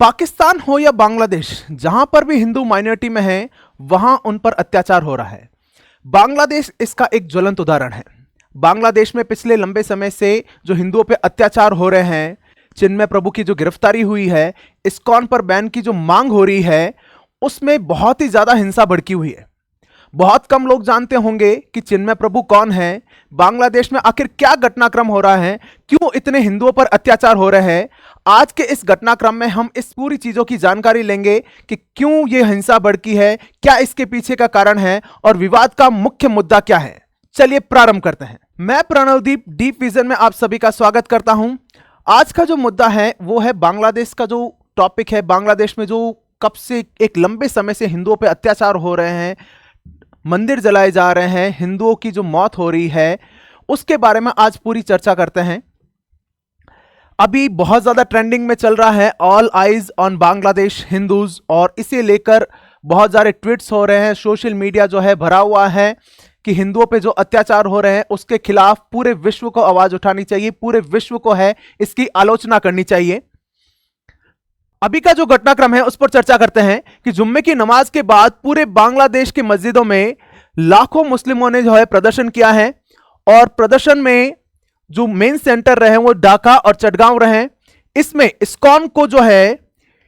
पाकिस्तान हो या बांग्लादेश, जहां पर भी हिंदू माइनॉरिटी में हैं, वहां उन पर अत्याचार हो रहा है। बांग्लादेश इसका एक ज्वलंत उदाहरण है। बांग्लादेश में पिछले लंबे समय से जो हिंदुओं पे अत्याचार हो रहे हैं, चिन्मय प्रभु की जो गिरफ्तारी हुई है, इस्कॉन पर बैन की जो मांग हो रही है, उसमें बहुत ही ज्यादा हिंसा भड़की हुई है। बहुत कम लोग जानते होंगे कि चिन्मय प्रभु कौन है, बांग्लादेश में आखिर क्या घटनाक्रम हो रहा है, क्यों इतने हिंदुओं पर अत्याचार हो रहे हैं। आज के इस घटनाक्रम में हम इस पूरी चीजों की जानकारी लेंगे कि क्यों ये हिंसा भड़की है, क्या इसके पीछे का कारण है और विवाद का मुख्य मुद्दा क्या है। चलिए प्रारंभ करते हैं। मैं प्रणवदीप डीप विजन में आप सभी का स्वागत करता हूं। आज का जो मुद्दा है वो है बांग्लादेश का जो टॉपिक है। बांग्लादेश में जो कब से एक लंबे समय से हिंदुओं पर अत्याचार हो रहे हैं, मंदिर जलाए जा रहे हैं, हिंदुओं की जो मौत हो रही है, उसके बारे में आज पूरी चर्चा करते हैं। अभी बहुत ज्यादा ट्रेंडिंग में चल रहा है all eyes on Bangladesh Hindus, और इसे लेकर बहुत सारे ट्वीट्स हो रहे हैं। सोशल मीडिया जो है भरा हुआ है कि हिंदुओं पे जो अत्याचार हो रहे हैं उसके खिलाफ पूरे विश्व को आवाज उठानी चाहिए, पूरे विश्व को है इसकी आलोचना करनी चाहिए। अभी का जो घटनाक्रम है उस पर चर्चा करते हैं कि जुम्मे की नमाज के बाद पूरे बांग्लादेश की मस्जिदों में लाखों मुस्लिमों ने जो है प्रदर्शन किया है, और प्रदर्शन में जो मेन सेंटर रहे वो ढाका और चटगांव रहे। इसमें इस्कॉन को जो है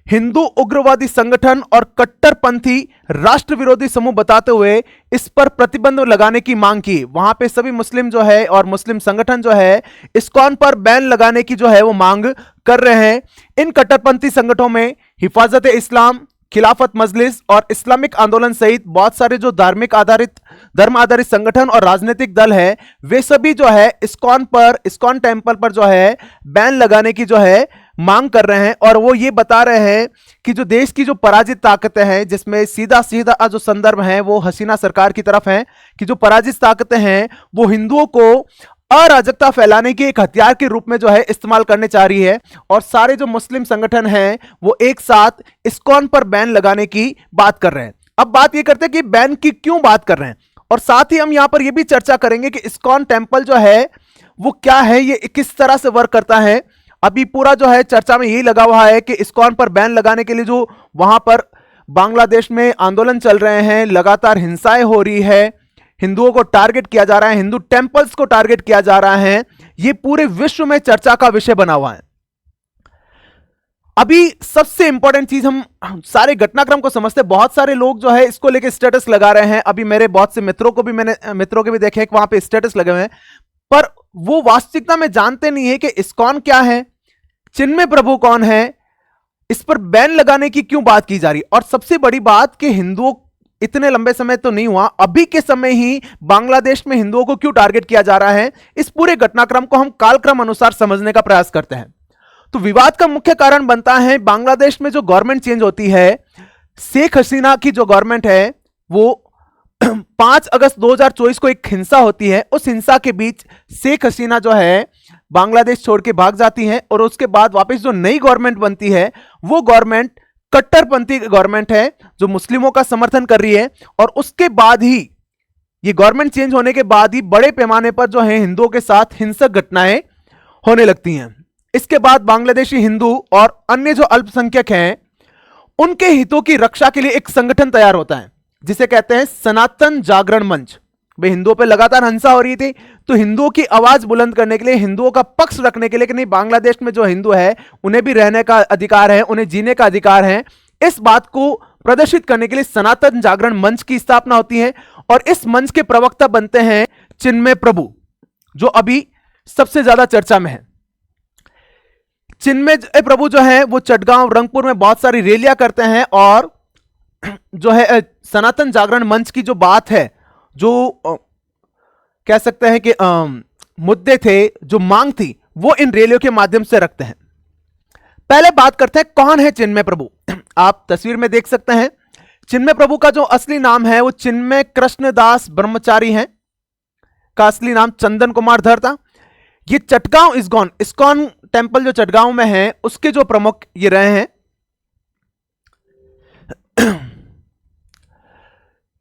हिंदू उग्रवादी संगठन और कट्टरपंथी राष्ट्र विरोधी समूह बताते हुए इस पर प्रतिबंध लगाने की मांग की। वहां पे सभी मुस्लिम जो है और मुस्लिम संगठन जो है इस्कॉन पर बैन लगाने की जो है वो मांग कर रहे हैं। इन कट्टरपंथी संगठनों में हिफाजत इस्लाम, खिलाफत मजलिस और इस्लामिक आंदोलन सहित बहुत सारे जो धर्म आधारित संगठन और राजनीतिक दल है, वे सभी जो है इस्कॉन टेम्पल पर जो है बैन लगाने की जो है मांग कर रहे हैं। और वो ये बता रहे हैं कि जो देश की जो पराजित ताकतें हैं, जिसमें सीधा सीधा जो संदर्भ है वो हसीना सरकार की तरफ है, कि जो पराजित ताकतें हैं वो हिंदुओं को अराजकता फैलाने के एक हथियार के रूप में जो है इस्तेमाल करने चाह रही है। और सारे जो मुस्लिम संगठन हैं वो एक साथ इस्कॉन पर बैन लगाने की बात कर रहे हैं। अब बात ये करते हैं कि बैन की क्यों बात कर रहे हैं, और साथ ही हम यहां पर यह भी चर्चा करेंगे कि इस्कॉन टेम्पल जो है वो क्या है, ये किस तरह से वर्क करता है। अभी पूरा जो है चर्चा में यही लगा हुआ है कि इस्कॉन पर बैन लगाने के लिए जो वहां पर बांग्लादेश में आंदोलन चल रहे हैं, लगातार हिंसाएं हो रही है, हिंदुओं को टारगेट किया जा रहा है, हिंदू टेम्पल्स को टारगेट किया जा रहा है, ये पूरे विश्व में चर्चा का विषय बना हुआ है। अभी सबसे इंपॉर्टेंट चीज, हम सारे घटनाक्रम को समझते, बहुत सारे लोग जो है इसको लेके स्टेटस लगा रहे हैं। अभी मेरे बहुत से मित्रों के भी देखे वहां पे स्टेटस लगे हुए हैं, पर वो वास्तविकता में जानते नहीं है कि इस्कॉन क्या है, चिन्मय प्रभु कौन है, इस पर बैन लगाने की क्यों बात की जा रही। और सबसे बड़ी बात कि हिंदुओं, इतने लंबे समय तो नहीं हुआ, अभी के समय ही बांग्लादेश में हिंदुओं को क्यों टारगेट किया जा रहा है। इस पूरे घटनाक्रम को हम कालक्रम अनुसार समझने का प्रयास करते हैं। तो विवाद का मुख्य कारण बनता है बांग्लादेश में जो गवर्नमेंट चेंज होती है, शेख हसीना की जो गवर्नमेंट है वो 5 अगस्त 2024 को एक हिंसा होती है। उस हिंसा के बीच शेख हसीना जो है बांग्लादेश छोड़ के भाग जाती है, और उसके बाद वापस जो नई गवर्नमेंट बनती है वो गवर्नमेंट कट्टरपंथी गवर्नमेंट है जो मुस्लिमों का समर्थन कर रही है। और उसके बाद ही, ये गवर्नमेंट चेंज होने के बाद ही बड़े पैमाने पर जो है हिंदुओं के साथ हिंसक घटनाएं होने लगती हैं। इसके बाद बांग्लादेशी हिंदू और अन्य जो अल्पसंख्यक हैं उनके हितों की रक्षा के लिए एक संगठन तैयार होता है जिसे कहते हैं सनातन जागरण मंच। भाई हिंदुओं पे लगातार हिंसा हो रही थी, तो हिंदुओं की आवाज बुलंद करने के लिए, हिंदुओं का पक्ष रखने के लिए कि नहीं, बांग्लादेश में जो हिंदू है उन्हें भी रहने का अधिकार है, उन्हें जीने का अधिकार है, इस बात को प्रदर्शित करने के लिए सनातन जागरण मंच की स्थापना होती है। और इस मंच के प्रवक्ता बनते हैं चिन्मय प्रभु, जो अभी सबसे ज्यादा चर्चा में है। चिन्मय प्रभु जो है वो चटगांव, रंगपुर में बहुत सारी रैलियां करते हैं, और जो है सनातन जागरण मंच की जो बात है, जो कह सकते हैं कि मुद्दे थे, जो मांग थी, वो इन रैलियों के माध्यम से रखते हैं। पहले बात करते हैं कौन है चिन्मय प्रभु। आप तस्वीर में देख सकते हैं चिन्मय प्रभु का जो असली नाम है वो चिन्मय कृष्णदास ब्रह्मचारी है, का असली नाम चंदन कुमार धर था। ये चटगांव इस्कॉन टेम्पल जो चटगांव में है उसके जो प्रमुख ये रहे हैं।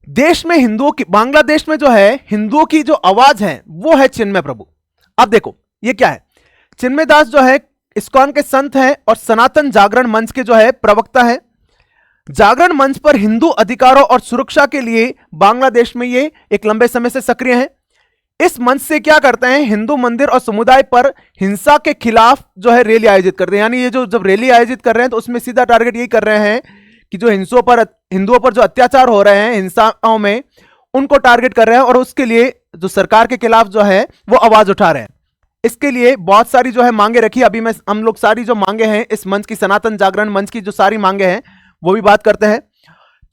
देश में हिंदुओं की, बांग्लादेश में जो है हिंदुओं की जो आवाज है वो है चिन्मय प्रभु। अब देखो ये क्या है, चिन्मय दास जो है इस्कॉन के संत हैं और सनातन जागरण मंच के जो है प्रवक्ता है। जागरण मंच पर हिंदू अधिकारों और सुरक्षा के लिए बांग्लादेश में ये एक लंबे समय से सक्रिय है। इस मंच से क्या करते हैं, हिंदू मंदिर और समुदाय पर हिंसा के खिलाफ जो है रैली आयोजित करते हैं। यानी ये जो जब रैली आयोजित कर रहे हैं तो उसमें सीधा टारगेट यही कर रहे हैं कि जो हिंदुओं पर जो अत्याचार हो रहे हैं हिंसाओं में, उनको टारगेट कर रहे हैं और उसके लिए जो सरकार के खिलाफ जो है वो आवाज उठा रहे हैं। इसके लिए बहुत सारी जो है मांगे रखी। अभी हम लोग सारी जो मांगे हैं इस मंच की, सनातन जागरण मंच की जो सारी मांगे हैं वो भी बात करते हैं।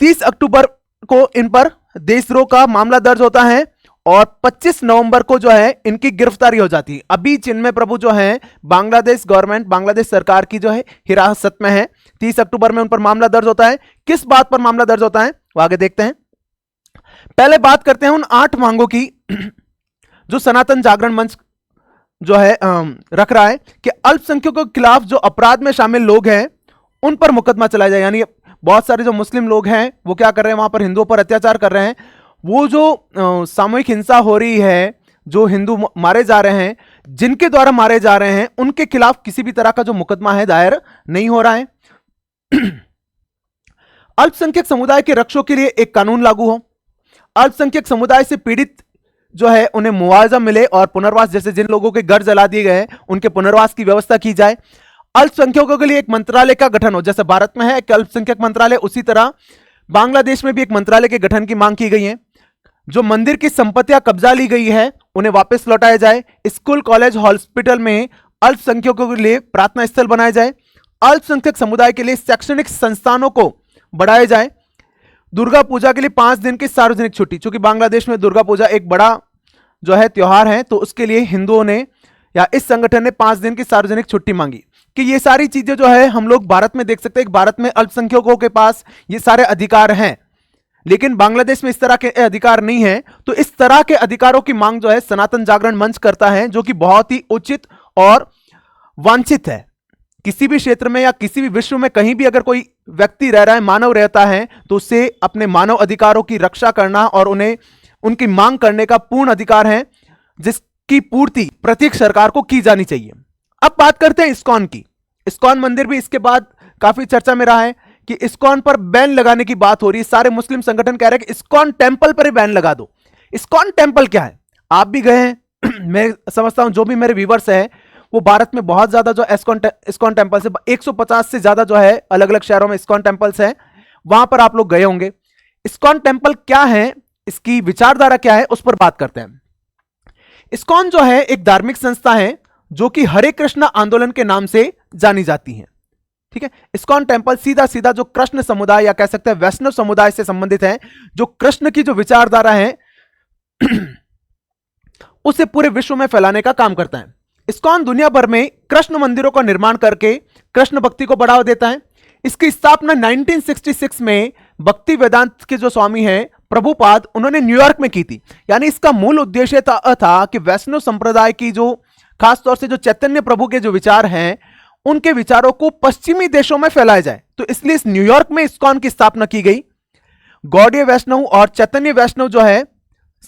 30 अक्टूबर को इन पर देशद्रोह का मामला दर्ज होता है और 25 नवंबर को जो है इनकी गिरफ्तारी हो जाती है। अभी चिन्मय प्रभु जो है बांग्लादेश गवर्नमेंट, बांग्लादेश सरकार की जो है हिरासत में है। 30 अक्टूबर में उन पर मामला दर्ज होता है। किस बात पर मामला दर्ज होता है वो आगे देखते हैं। पहले बात करते हैं उन 8 मांगों की जो सनातन जागरण मंच जो है रख रहा है कि अल्पसंख्यकों के खिलाफ जो अपराध में शामिल लोग हैं उन पर मुकदमा चलाया जाए। यानी बहुत सारे जो मुस्लिम लोग हैं वो क्या कर रहे हैं, वहां पर हिंदुओं पर अत्याचार कर रहे हैं। वो जो सामूहिक हिंसा हो रही है, जो हिंदू मारे जा रहे हैं, जिनके द्वारा मारे जा रहे हैं, उनके खिलाफ किसी भी तरह का जो मुकदमा है दायर नहीं हो रहा है। अल्पसंख्यक समुदाय के रक्षकों के लिए एक कानून लागू हो। अल्पसंख्यक समुदाय से पीड़ित जो है उन्हें मुआवजा मिले और पुनर्वास, जैसे जिन लोगों के घर जला दिए गए हैं उनके पुनर्वास की व्यवस्था की जाए। अल्पसंख्यकों के लिए एक मंत्रालय का गठन हो, जैसे भारत में है एक अल्पसंख्यक मंत्रालय, उसी तरह बांग्लादेश में भी एक मंत्रालय के गठन की मांग की गई है। जो मंदिर की संपत्तियां कब्जा ली गई है उन्हें वापस लौटाया जाए। स्कूल, कॉलेज, हॉस्पिटल में अल्पसंख्यकों के लिए प्रार्थना स्थल बनाया जाए। अल्पसंख्यक समुदाय के लिए शैक्षणिक संस्थानों को बढ़ाया जाए। दुर्गा पूजा के लिए 5 दिन की सार्वजनिक छुट्टी, क्योंकि बांग्लादेश में दुर्गा पूजा एक बड़ा जो है त्योहार है, तो उसके लिए हिंदुओं ने या इस संगठन ने 5 दिन की सार्वजनिक छुट्टी मांगी। कि ये सारी चीजें जो है हम लोग भारत में देख सकते हैं कि भारत में अल्पसंख्यकों के पास ये सारे अधिकार हैं, लेकिन बांग्लादेश में इस तरह के अधिकार नहीं है। तो इस तरह के अधिकारों की मांग जो है सनातन जागरण मंच करता है, जो कि बहुत ही उचित और वांछित है। किसी भी क्षेत्र में या किसी भी विश्व में कहीं भी अगर कोई व्यक्ति रह रहा है, मानव रहता है, तो उसे अपने मानव अधिकारों की रक्षा करना और उन्हें उनकी मांग करने का पूर्ण अधिकार है, जिसकी पूर्ति प्रत्येक सरकार को की जानी चाहिए। अब बात करते हैं इस्कॉन की। इस्कॉन मंदिर भी इसके बाद काफी चर्चा में रहा है कि इस्कॉन पर बैन लगाने की बात हो रही है। सारे मुस्लिम संगठन कह रहे हैं कि इस्कॉन टेंपल पर ही बैन लगा दो। इस्कॉन टेंपल क्या है, आप भी गए हैं मैं समझता हूं जो भी मेरे व्यूवर्स हैं वो भारत में बहुत ज्यादा जो इस्कॉन टेंपल्स है, 150 से ज्यादा जो है अलग अलग शहरों में इस्कॉन टेंपल्स हैं, वहां पर आप लोग गए होंगे। इस्कॉन टेंपल क्या है, इसकी विचारधारा क्या है, उस पर बात करते हैं। इस्कॉन जो है एक धार्मिक संस्था है जो कि हरे कृष्ण आंदोलन के नाम से जानी जाती है। ठीक है, इस्कॉन टेंपल सीधा सीधा जो कृष्ण समुदाय या कह सकते हैं वैष्णव समुदाय से संबंधित है, जो कृष्ण की जो विचारधारा है उसे पूरे विश्व में फैलाने का काम करता है। इस्कॉन दुनिया भर में कृष्ण मंदिरों का निर्माण करके कृष्ण भक्ति को बढ़ावा देता है। इसकी स्थापना 1966 में भक्ति वेदांत के जो स्वामी हैं प्रभुपाद, उन्होंने न्यूयॉर्क में की थी। यानी इसका मूल उद्देश्य था कि वैष्णव संप्रदाय की जो खासतौर से जो चैतन्य प्रभु के जो विचार हैं उनके विचारों को पश्चिमी देशों में फैलाया जाए। तो इसलिए इस न्यूयॉर्क में इस्कॉन की स्थापना की गई। गौड़ीय वैष्णव और चैतन्य वैष्णव जो है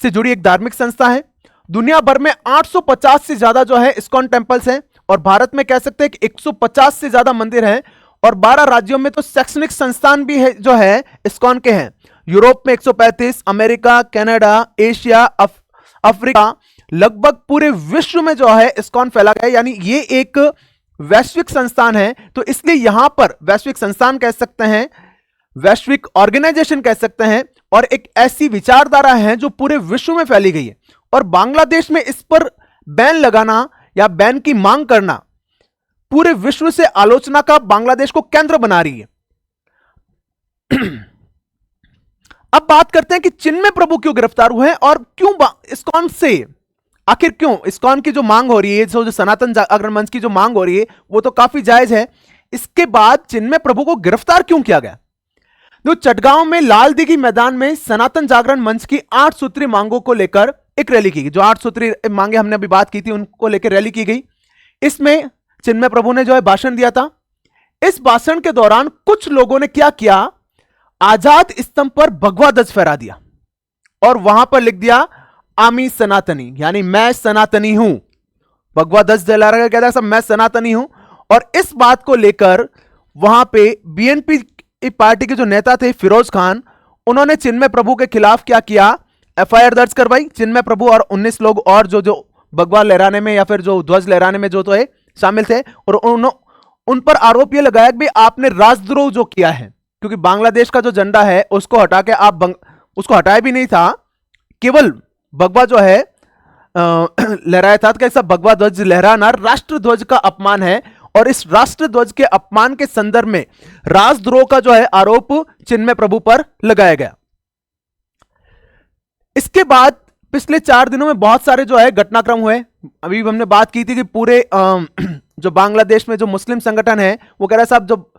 से जुड़ी एक धार्मिक संस्था है। दुनिया भर में 850 से ज्यादा जो है इस्कॉन टेंपल्स हैं और भारत में कह सकते हैं कि 150 से ज्यादा मंदिर हैं और 12 राज्यों में तो शैक्षणिक संस्थान भी है जो है इस्कॉन के हैं। यूरोप में 135, अमेरिका, कनाडा, एशिया, अफ्रीका, लगभग पूरे विश्व में जो है इस्कॉन फैला गया है। यानी ये एक वैश्विक संस्थान है। तो इसलिए यहां पर वैश्विक संस्थान कह सकते हैं, वैश्विक ऑर्गेनाइजेशन कह सकते हैं, और एक ऐसी विचारधारा है जो पूरे विश्व में फैली गई है। और बांग्लादेश में इस पर बैन लगाना या बैन की मांग करना पूरे विश्व से आलोचना का बांग्लादेश को केंद्र बना रही है। अब बात करते हैं कि चिन्मय प्रभु क्यों गिरफ्तार हुए हैं और क्यों इस्कॉन से, आखिर क्यों इस्कॉन की जो मांग हो रही है, जो सनातन जागरण मंच की जो मांग हो रही है वो तो काफी जायज है। इसके बाद चिन्मय प्रभु को गिरफ्तार क्यों किया गया? जो चटगांव में लाल दिघी मैदान में सनातन जागरण मंच की 8 सूत्री मांगों को लेकर एक रैली की गई। जो 8 सूत्री मांगे हमने अभी बात की थी उनको लेकर रैली की गई। इसमें चिन्मय प्रभु ने जो है भाषण दिया था। इस भाषण के दौरान कुछ लोगों ने क्या किया, आजाद स्तंभ पर भगवा ध्वज फहरा दिया और वहां पर लिख दिया आमी सनातनी, यानी मैं सनातनी हूं। भगवा ध्वज जला रहा, कहता है सब मैं सनातनी हूं। और इस बात को लेकर वहां पे बीएनपी पार्टी के जो नेता थे फिरोज खान, उन्होंने चिन्मय प्रभु के खिलाफ क्या किया, एफआईआर दर्ज करवाई। चिन्मय प्रभु और 19 लोग और जो जो भगवा लहराने में या फिर जो ध्वज लहराने में जो तो है शामिल थे, और उन पर आरोप यह लगाया कि आपने राजद्रोह जो किया है, क्योंकि बांग्लादेश का जो झंडा है उसको हटा के आप उसको हटाया भी नहीं था, केवल भगवा जो है लहराया था। तो कैसा भगवा ध्वज लहराना राष्ट्र ध्वज का अपमान है, और इस राष्ट्र ध्वज के अपमान के संदर्भ में राजद्रोह का जो है आरोप चिन्मय प्रभु पर लगाया गया। इसके बाद पिछले 4 दिनों में बहुत सारे जो है घटनाक्रम हुए। अभी हमने बात की थी कि पूरे जो बांग्लादेश में जो मुस्लिम संगठन है वो कह रहा है साहब जो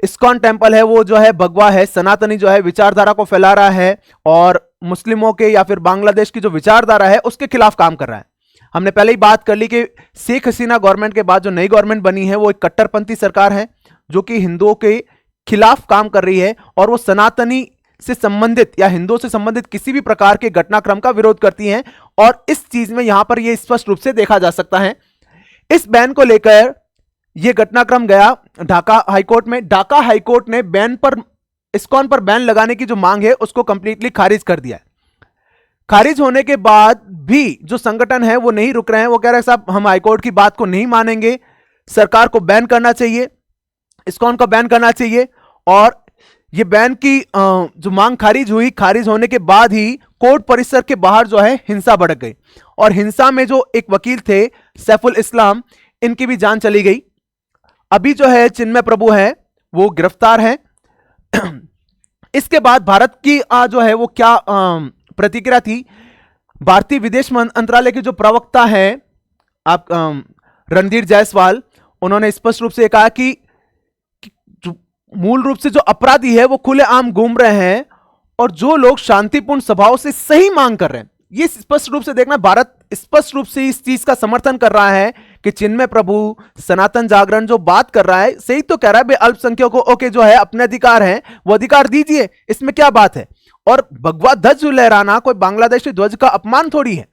इस्कॉन टेम्पल है वो जो है भगवा है, सनातनी जो है विचारधारा को फैला रहा है और मुस्लिमों के या फिर बांग्लादेश की जो विचारधारा है उसके खिलाफ काम कर रहा है। हमने पहले ही बात कर ली कि शेख हसीना गवर्नमेंट के बाद जो नई गवर्नमेंट बनी है वो एक कट्टरपंथी सरकार है जो कि हिंदुओं के खिलाफ काम कर रही है, और वो सनातनी से संबंधित या हिंदुओं से संबंधित किसी भी प्रकार के घटनाक्रम का विरोध करती हैं, और इस चीज में यहां पर यह स्पष्ट रूप से देखा जा सकता है। इस बैन को लेकर यह घटनाक्रम गया ढाका हाईकोर्ट में। ढाका हाईकोर्ट ने बैन पर इस्कॉन पर बैन लगाने की जो मांग है उसको कंप्लीटली खारिज कर दिया है। खारिज होने के बाद भी जो संगठन है वो नहीं रुक रहे हैं, वो कह रहे हैं साहब हम हाईकोर्ट की बात को नहीं मानेंगे, सरकार को बैन करना चाहिए, इस्कॉन को बैन करना चाहिए। और ये बैन की जो मांग खारिज हुई, खारिज होने के बाद ही कोर्ट परिसर के बाहर जो है हिंसा भड़क गई, और हिंसा में जो एक वकील थे सैफुल इस्लाम, इनकी भी जान चली गई। अभी जो है चिन्मय प्रभु है वो गिरफ्तार है। इसके बाद भारत की जो है वो क्या प्रतिक्रिया थी, भारतीय विदेश मंत्रालय के जो प्रवक्ता है आप रणधीर जायसवाल, उन्होंने स्पष्ट रूप से कहा कि मूल रूप से जो अपराधी है वो खुलेआम घूम रहे हैं, और जो लोग शांतिपूर्ण सभाओं से सही मांग कर रहे हैं, ये स्पष्ट रूप से देखना, भारत स्पष्ट रूप से इस चीज का समर्थन कर रहा है कि चिन्मय प्रभु सनातन जागरण जो बात कर रहा है सही तो कह रहा है, अल्पसंख्यकों ओके जो है अपने अधिकार हैं वो अधिकार दीजिए, इसमें क्या बात है। और भगवा ध्वज लहराना कोई बांग्लादेशी ध्वज का अपमान थोड़ी है,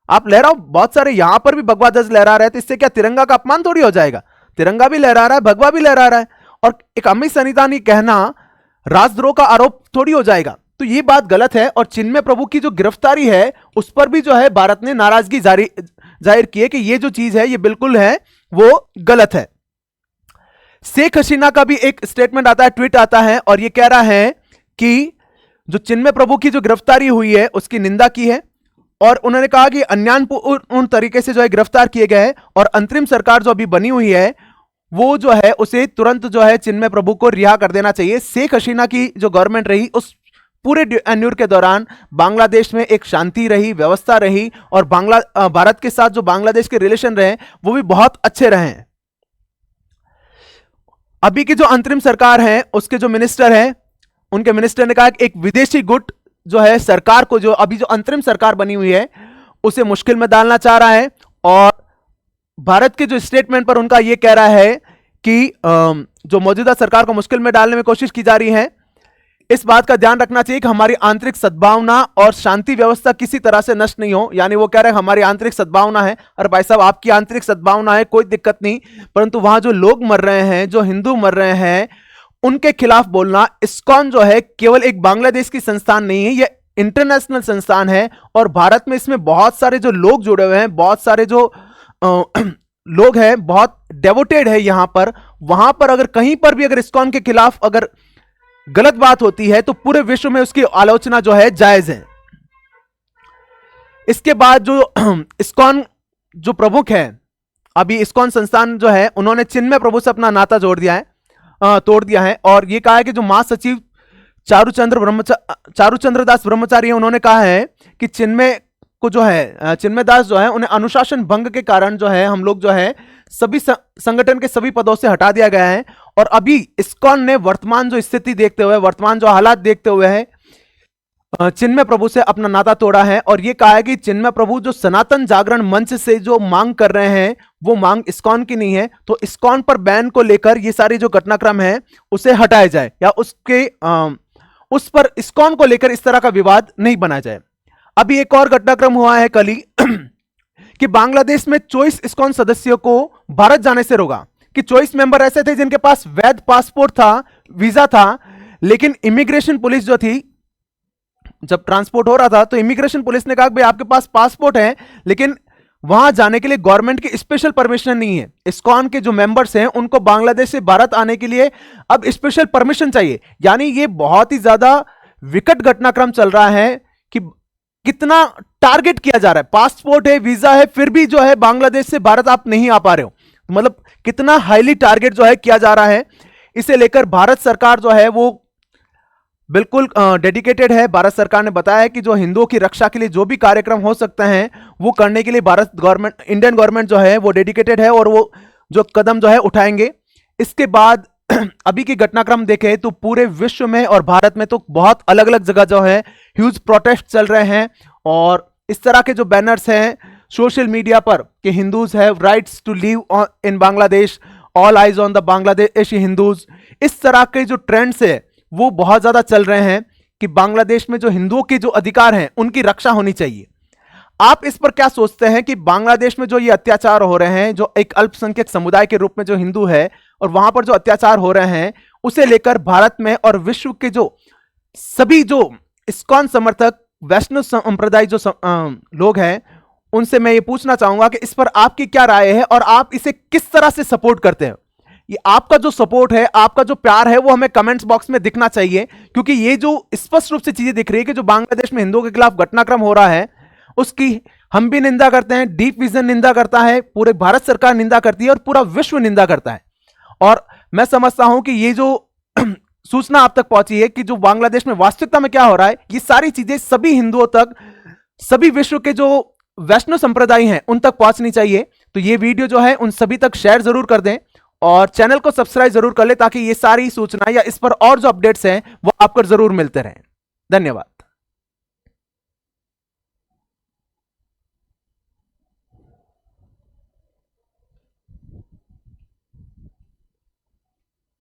आप लहराओ, बहुत सारे यहां पर भी भगवा ध्वज लहरा रहे हैं, तो इससे क्या तिरंगा का अपमान थोड़ी हो जाएगा, तिरंगा भी लहरा रहा है, भगवा भी लहरा रहा है, और एक अमित सनितानी कहना राजद्रोह का आरोप थोड़ी हो जाएगा। तो ये बात गलत है, और चिन्मय प्रभु की जो गिरफ्तारी है उस पर भी जो है भारत ने नाराजगी जाहिर की है कि ये जो चीज है ये बिल्कुल है वो गलत है। शेख हसीना का भी एक स्टेटमेंट आता है, ट्वीट आता है, और ये कह रहा है कि जो चिन्मय प्रभु की जो गिरफ्तारी हुई है उसकी निंदा की है, और उन्होंने कहा कि अन्यायपूर्ण तरीके से जो है गिरफ्तार किए गए हैं, और अंतरिम सरकार जो अभी बनी हुई है वो जो है उसे तुरंत जो है चिन्मय प्रभु को रिहा कर देना चाहिए। शेख हसीना की जो गवर्नमेंट रही उस पूरे एन्यूर के दौरान बांग्लादेश में एक शांति रही, व्यवस्था रही, और भारत के साथ जो बांग्लादेश के रिलेशन रहे वो भी बहुत अच्छे रहे हैं। अभी की जो अंतरिम सरकार है उसके जो मिनिस्टर हैं, उनके मिनिस्टर ने कहा कि एक विदेशी गुट जो है सरकार को, जो अभी जो अंतरिम सरकार बनी हुई है उसे मुश्किल में डालना चाह रहा है, और भारत के जो स्टेटमेंट पर उनका यह कह रहा है कि जो मौजूदा सरकार को मुश्किल में डालने में कोशिश की जा रही है, इस बात का ध्यान रखना चाहिए कि हमारी आंतरिक सद्भावना और शांति व्यवस्था किसी तरह से नष्ट नहीं हो। यानी वो कह रहे हैं हमारी आंतरिक सद्भावना है, अरे भाई साहब आपकी आंतरिक सद्भावना है कोई दिक्कत नहीं, परंतु वहां जो लोग मर रहे हैं, जो हिंदू मर रहे हैं, उनके खिलाफ बोलना। इस्कॉन जो है केवल एक बांग्लादेश की संस्थान नहीं है, यह इंटरनेशनल संस्थान है, और भारत में इसमें बहुत सारे जो लोग जुड़े हुए हैं, बहुत सारे जो लोग हैं, बहुत डेवोटेड है यहां पर। वहां पर अगर कहीं पर भी अगर इस्कॉन के खिलाफ अगर गलत बात होती है तो पूरे विश्व में उसकी आलोचना जो है जायज है। इसके बाद जो इस्कॉन जो प्रमुख है, अभी इस्कॉन संस्थान जो है उन्होंने चिन्मय प्रभु से अपना नाता तोड़ दिया है, और यह कहा है कि जो महासचिव चारुचंद्र दास ब्रह्मचारी है, उन्होंने कहा है कि चिन्मय दास जो है उन्हें अनुशासन भंग के कारण जो है हम लोग जो है सभी संगठन के सभी पदों से हटा दिया गया है। और अभी इस्कॉन ने वर्तमान जो स्थिति देखते हुए, वर्तमान जो हालात देखते हुए है चिन्मय प्रभु से अपना नाता तोड़ा है, और यह कहा है कि चिन्मय प्रभु जो सनातन जागरण मंच से जो मांग कर रहे हैं वो मांग इस्कॉन की नहीं है, तो इस्कॉन पर बैन को लेकर ये सारी जो घटनाक्रम है उसे हटाया जाए, या उस पर इस्कॉन को लेकर इस तरह का विवाद नहीं बनाया जाए। अभी एक और घटनाक्रम हुआ है कल ही कि बांग्लादेश में 24 इस्कॉन सदस्यों को भारत जाने से रोका। कि 24 मेंबर ऐसे थे जिनके पास वैध पासपोर्ट था, वीजा था, लेकिन इमिग्रेशन पुलिस जो थी, जब ट्रांसपोर्ट हो रहा था तो इमिग्रेशन पुलिस ने कहा कि भाई आपके पास पासपोर्ट है, लेकिन वहां जाने के लिए गवर्नमेंट की स्पेशल परमिशन नहीं है। इस्कॉन के जो मेंबर्स हैं उनको बांग्लादेश से भारत आने के लिए अब स्पेशल परमिशन चाहिए। यानी ये बहुत ही ज्यादा विकट घटनाक्रम चल रहा है कि कितना टारगेट किया जा रहा है। पासपोर्ट है, वीजा है, फिर भी जो है बांग्लादेश से भारत आप नहीं आ पा रहे हो, मतलब कितना हाईली टारगेट जो है किया जा रहा है। इसे लेकर भारत सरकार जो है वो बिल्कुल डेडिकेटेड है। भारत सरकार ने बताया है कि जो हिंदुओं की रक्षा के लिए जो भी कार्यक्रम हो सकते हैं वो करने के लिए भारत गवर्नमेंट, इंडियन गवर्नमेंट जो है वो डेडिकेटेड है और वो जो कदम जो है उठाएंगे। इसके बाद अभी की घटनाक्रम देखें तो पूरे विश्व में और भारत में तो बहुत अलग अलग जगह जो है ह्यूज प्रोटेस्ट चल रहे हैं और इस तरह के जो बैनर्स हैं सोशल मीडिया पर कि Hindus have rights to live in Bangladesh, all eyes on the Bangladeshi Hindus, इस तरह के जो ट्रेंड्स है वो बहुत ज्यादा चल रहे हैं कि बांग्लादेश में जो हिंदुओं के जो अधिकार हैं उनकी रक्षा होनी चाहिए। आप इस पर क्या सोचते हैं कि बांग्लादेश में जो ये अत्याचार हो रहे हैं, जो एक अल्पसंख्यक समुदाय के रूप में जो हिंदू है और वहां पर जो अत्याचार हो रहे हैं, उसे लेकर भारत में और विश्व के जो सभी जो इस्कॉन समर्थक वैष्णव संप्रदाय जो लोग हैं उनसे मैं ये पूछना चाहूंगा कि इस पर आपकी क्या राय है और आप इसे किस तरह से सपोर्ट करते हैं। ये आपका जो सपोर्ट है, आपका जो प्यार है वो हमें कमेंट्स बॉक्स में दिखना चाहिए, क्योंकि ये जो स्पष्ट रूप से चीजें दिख रही है कि जो बांग्लादेश में हिंदुओं के खिलाफ घटनाक्रम हो रहा है उसकी हम भी निंदा करते हैं, डीप विजन निंदा करता है, पूरे भारत सरकार निंदा करती है और पूरा विश्व निंदा करता है। और मैं समझता हूं कि ये जो सूचना आप तक पहुंची है कि जो बांग्लादेश में वास्तविकता में क्या हो रहा है, ये सारी चीजें सभी हिंदुओं तक, सभी विश्व के जो वैष्णव संप्रदाय हैं उन तक पहुंचनी चाहिए। तो ये वीडियो जो है उन सभी तक शेयर जरूर कर दें और चैनल को सब्सक्राइब जरूर कर ले ताकि ये सारी सूचना या इस पर और जो अपडेट्स हैं वो आपको जरूर मिलते रहें। धन्यवाद।